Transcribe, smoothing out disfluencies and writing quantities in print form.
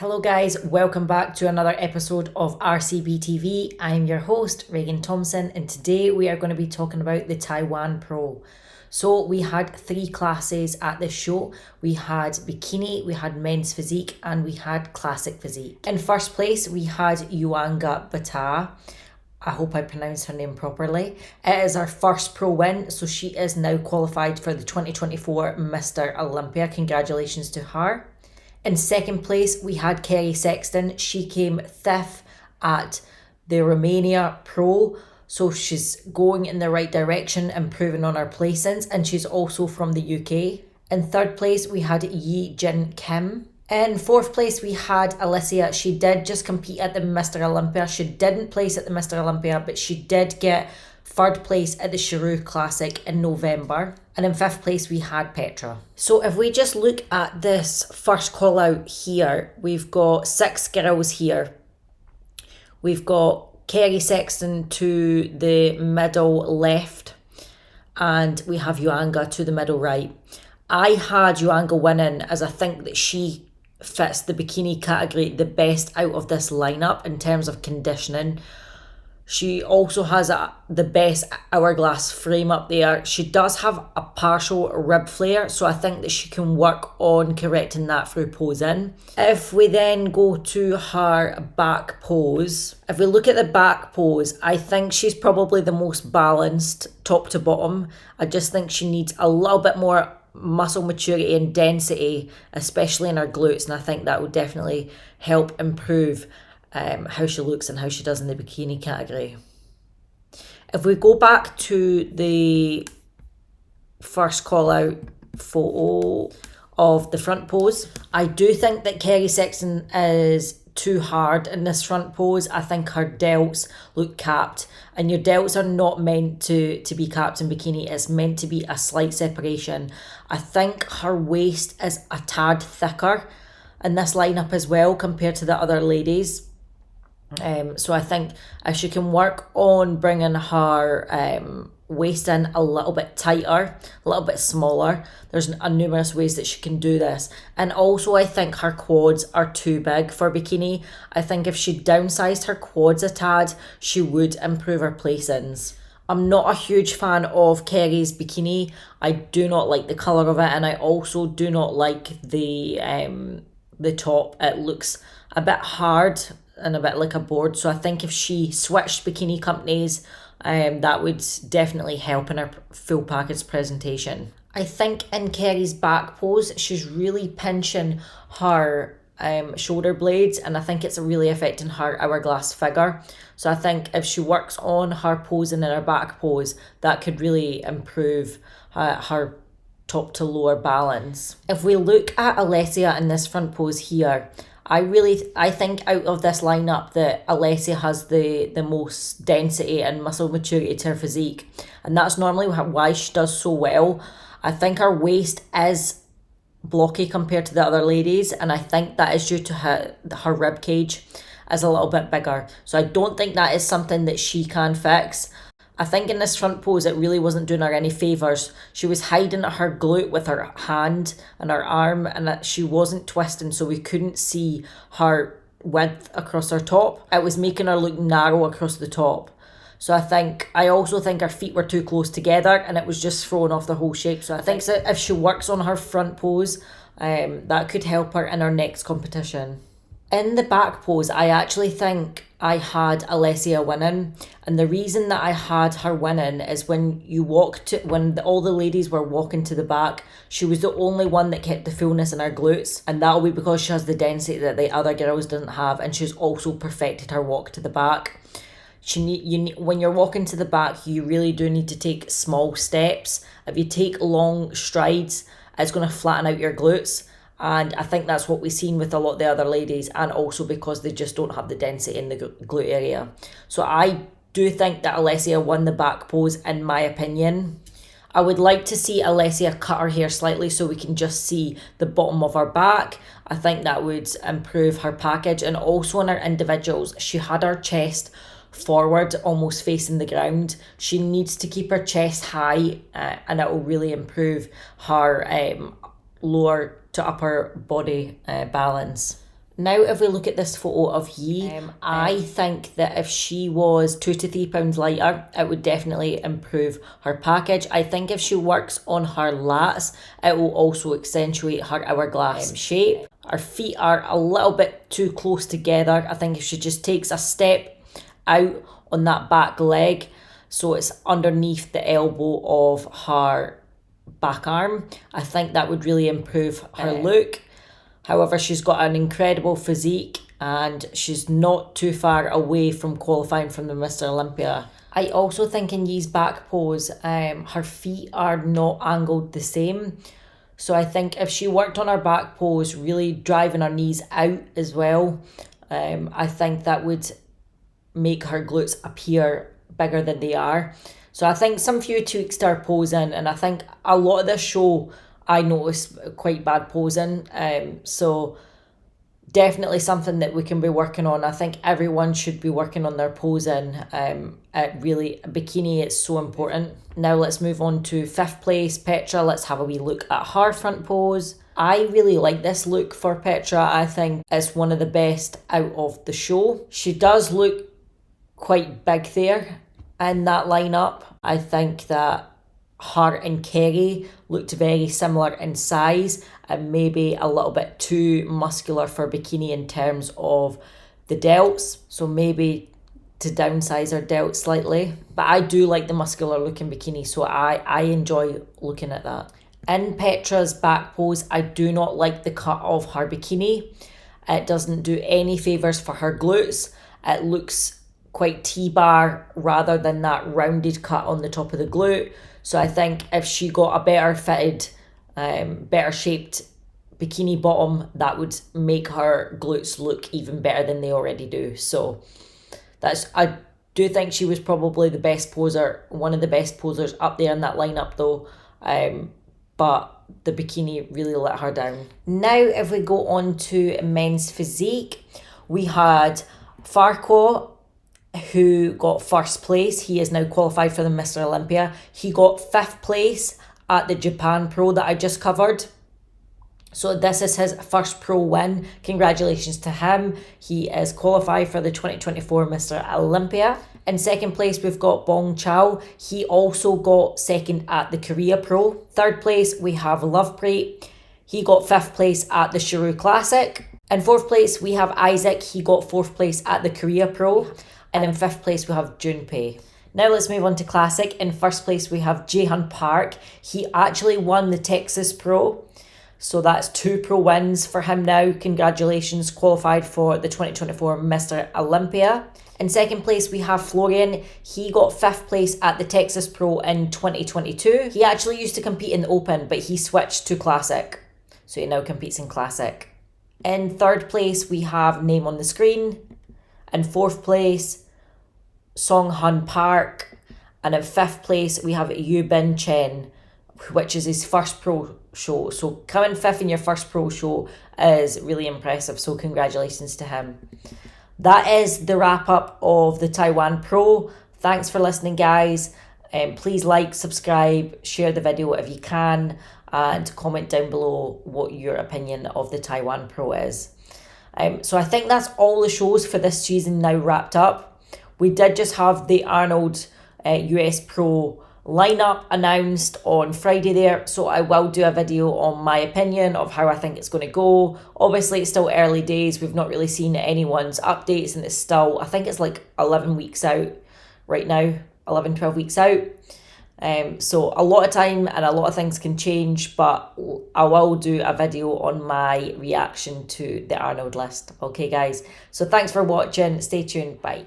Hello guys, welcome back to another episode of RCB TV. I'm your host, Raegan Thomson, and today we are going to be talking about the Taiwan Pro. So we had 3 classes at this show. We had bikini, we had men's physique, and we had classic physique. In first place, we had Yuanga Bata. I hope I pronounced her name properly. It is our first pro win, so she is now qualified for the 2024 Mr. Olympia. Congratulations to her. In second place, we had Kerry Sexton. She came 5th at the Romania Pro. So she's going in the right direction, improving on her placings. And she's also from the UK. In third place, we had Yi Jin Kim. In fourth place, we had Alicia. She did just compete at the Mr. Olympia. She didn't place at the Mr. Olympia, but she did get third place at the Chiru Classic in November. And in 5th place, we had Petra. So if we just look at this first call out here, we've got 6 girls here. We've got Kerry Sexton to the middle left, and we have Yuanga to the middle right. I had Yuanga winning as I think that she fits the bikini category the best out of this lineup in terms of conditioning. She also has the best hourglass frame up there. She does have a partial rib flare, so I think that she can work on correcting that through posing. If we then go to her back pose, if we look at the back pose, I think she's probably the most balanced top to bottom. I just think she needs a little bit more muscle maturity and density, especially in her glutes, and I think that will definitely help improve how she looks and how she does in the bikini category. If we go back to the first call out photo of the front pose, I do think that Kerry Sexton is too hard in this front pose. I think her delts look capped, and your delts are not meant to be capped in bikini. It's meant to be a slight separation. I think her waist is a tad thicker in this lineup as well compared to the other ladies. So I think if she can work on bringing her waist in a little bit tighter, a little bit smaller, there's numerous ways that she can do this. And also I think her quads are too big for bikini. I think if she downsized her quads a tad, she would improve her placings. I'm not a huge fan of Kerry's bikini. I do not like the colour of it, and I also do not like the top. It looks a bit hard and a bit like a board. So I think if she switched bikini companies, that would definitely help in her full package presentation. I think in Kerry's back pose, she's really pinching her shoulder blades, and I think it's really affecting her hourglass figure. So I think if she works on her posing in her back pose, that could really improve her top to lower balance. If we look at Alessia in this front pose here, I think out of this lineup that Alessia has the most density and muscle maturity to her physique, and that's normally why she does so well. I think her waist is blocky compared to the other ladies, and I think that is due to her rib cage is a little bit bigger. So I don't think that is something that she can fix. I think in this front pose, it really wasn't doing her any favours. She was hiding her glute with her hand and her arm, and she wasn't twisting, so we couldn't see her width across her top. It was making her look narrow across the top. So I also think her feet were too close together, and it was just throwing off the whole shape. So I think that if she works on her front pose, that could help her in her next competition. In the back pose, I actually think I had Alessia winning, and the reason that I had her winning is when all the ladies were walking to the back, she was the only one that kept the fullness in her glutes, and that'll be because she has the density that the other girls didn't have, and she's also perfected her walk to the back. When you're walking to the back, you really do need to take small steps. If you take long strides, it's going to flatten out your glutes. And I think that's what we've seen with a lot of the other ladies, and also because they just don't have the density in the glute area. So I do think that Alessia won the back pose, in my opinion. I would like to see Alessia cut her hair slightly so we can just see the bottom of her back. I think that would improve her package. And also in her individuals, she had her chest forward, almost facing the ground. She needs to keep her chest high, and it will really improve her lower to upper body balance. Now, if we look at this photo of Yi, I think that if she was 2 to 3 pounds lighter, it would definitely improve her package. I think if she works on her lats, it will also accentuate her hourglass shape. Her feet are a little bit too close together. I think if she just takes a step out on that back leg, so it's underneath the elbow of her back arm, I think that would really improve her look. However, she's got an incredible physique and she's not too far away from qualifying from the Mr. Olympia. I also think in Yi's back pose, her feet are not angled the same. So I think if she worked on her back pose, really driving her knees out as well, I think that would make her glutes appear bigger than they are. So I think some few tweaks to her posing, and I think a lot of this show I noticed quite bad posing. So definitely something that we can be working on. I think everyone should be working on their posing. Really, bikini is so important. Now let's move on to 5th place, Petra. Let's have a wee look at her front pose. I really like this look for Petra. I think it's one of the best out of the show. She does look quite big there in that lineup. I think that her and Kerry looked very similar in size and maybe a little bit too muscular for bikini in terms of the delts. So maybe to downsize her delts slightly. But I do like the muscular looking bikini, so I enjoy looking at that. In Petra's back pose, I do not like the cut of her bikini. It doesn't do any favours for her glutes. It looks quite T-bar rather than that rounded cut on the top of the glute. So I think if she got a better fitted, better shaped bikini bottom, that would make her glutes look even better than they already do. So I do think she was probably the best poser, one of the best posers up there in that lineup though. But the bikini really let her down. Now if we go on to men's physique, we had Farquhar, who got 1st place. He is now qualified for the Mr. Olympia. He got 5th place at the Japan Pro that I just covered. So this is his first pro win. Congratulations to him. He is qualified for the 2024 Mr. Olympia. In 2nd place, we've got Bong Chow. He also got 2nd at the Korea Pro. 3rd place, we have Lovepreet. He got 5th place at the Shiru Classic. In 4th place, we have Isaac. He got 4th place at the Korea Pro. And in 5th place, we have Junpei. Now let's move on to Classic. In 1st place, we have Jaehyun Park. He actually won the Texas Pro. So that's 2 pro wins for him now. Congratulations, qualified for the 2024 Mr. Olympia. In 2nd place, we have Florian. He got 5th place at the Texas Pro in 2022. He actually used to compete in the Open, but he switched to Classic. So he now competes in Classic. In 3rd place, we have Name on the Screen. In 4th place, Song Han Park. And in 5th place, we have Yu Bin Chen, which is his first pro show. So coming 5th in your first pro show is really impressive. So congratulations to him. That is the wrap up of the Taiwan Pro. Thanks for listening, guys. Please like, subscribe, share the video if you can, and comment down below what your opinion of the Taiwan Pro is. So I think that's all the shows for this season now wrapped up. We did just have the Arnold US Pro lineup announced on Friday there, so I will do a video on my opinion of how I think it's going to go. Obviously it's still early days, we've not really seen anyone's updates, and it's still, I think it's like 11 weeks out right now, 11-12 weeks out. So a lot of time and a lot of things can change, but I will do a video on my reaction to the Arnold list. Okay guys, so thanks for watching, stay tuned, bye.